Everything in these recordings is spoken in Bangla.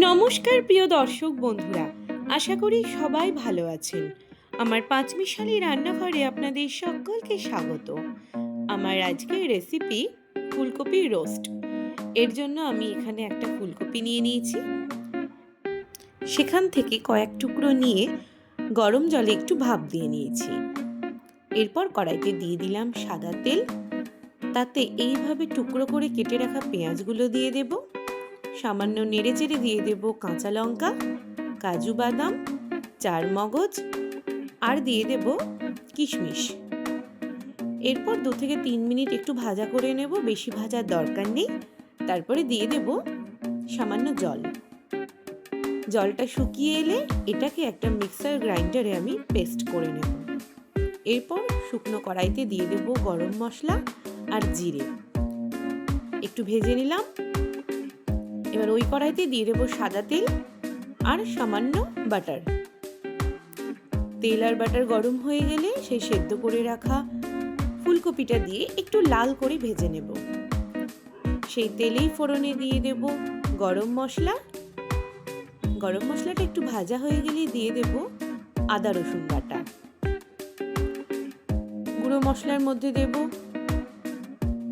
নমস্কার প্রিয় দর্শক বন্ধুরা, আশা করি সবাই ভালো আছেন। আমার পাঁচমিশালি রান্নাঘরে আপনাদের সকলকে স্বাগত। আমার আজকের রেসিপি ফুলকপি রোস্ট। এর জন্য আমি এখানে একটা ফুলকপি নিয়ে নিয়েছি। সেখান থেকে কয়েক টুকরো নিয়ে গরম জলে একটু ভাপ দিয়ে নিয়েছি। এরপর কড়াইতে দিয়ে দিলাম সাদা তেল। তাতে এইভাবে টুকরো করে কেটে রাখা পেঁয়াজগুলো দিয়ে দেব। সামান্য নেড়েচেড়ে দিয়ে দেব কাঁচা লঙ্কা, কাজু বাদাম, চারমগজ আর দিয়ে দেব কিশমিশ। এরপর 2 থেকে 3 মিনিট একটু ভাজা করে নেব, বেশি ভাজার দরকার নেই। তারপরে দিয়ে দেব সামান্য জল। জলটা শুকিয়ে এলে এটাকে একটা মিক্সার গ্রাইন্ডারে আমি পেস্ট করে নেব। এরপর শুকনো কড়াইতে দিয়ে দেব গরম মশলা আর জিরে, একটু ভেজে নিলাম। এবার ওই কড়াইতে দিয়ে দেবো সাদা তেল আর সামান্য বাটার। তেল আর বাটার গরম হয়ে গেলে সেই সেদ্ধ করে রাখা ফুলকপিটা দিয়ে একটু লাল করে ভেজে নেব। সেই তেলেই ফোড়নে দিয়ে দেব গরম মশলা। গরম মশলাটা একটু ভাজা হয়ে গেলে দিয়ে দেব আদা রসুন বাটা। গুঁড়ো মশলার মধ্যে দেব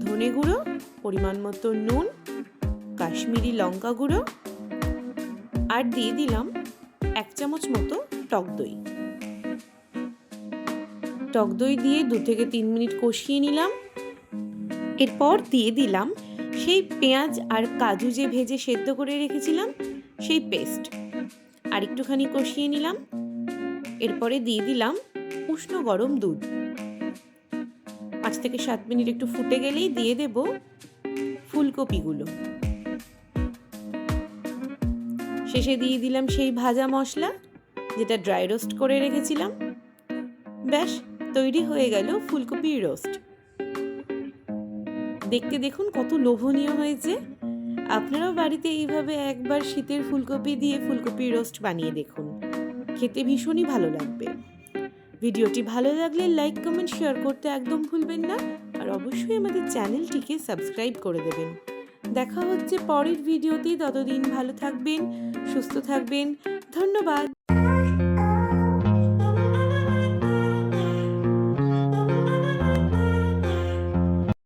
ধনে গুঁড়ো, পরিমাণ মতো নুন, কাশ্মীরি লঙ্কা গুঁড়ো আর দিয়ে দিলাম 1 চামচ মতো টক দই। টক দই দিয়ে 2 থেকে 3 মিনিট কষিয়ে নিলাম। এরপর দিয়ে দিলাম সেই পেঁয়াজ আর কাজু যে ভেজে সেদ্ধ করে রেখেছিলাম সেই পেস্ট, আর একটুখানি কষিয়ে নিলাম। এরপরে দিয়ে দিলাম উষ্ণ গরম দুধ। 5 থেকে 7 মিনিট একটু ফুটে গেলেই দিয়ে দেব ফুলকপিগুলো। শেষে দিয়ে দিলাম সেই ভাজা মশলা যেটা ড্রাই রোস্ট করে রেখেছিলাম। ব্যাস তৈরি হয়ে গেল ফুলকপি রোস্ট। দেখতে দেখুন কত লোভনীয় হয়েছে। আপনারাও বাড়িতে এইভাবে একবার শীতের ফুলকপি দিয়ে ফুলকপি রোস্ট বানিয়ে দেখুন, খেতে ভীষণই ভালো লাগবে। ভিডিওটি ভালো লাগলে লাইক, কমেন্ট, শেয়ার করতে একদম ভুলবেন না। আর অবশ্যই আমাদের চ্যানেলটিকে সাবস্ক্রাইব করে দেবেন। দেখা হচ্ছে পরের ভিডিওতে। ততদিন ভালো থাকবেন, সুস্থ থাকবেন। ধন্যবাদ।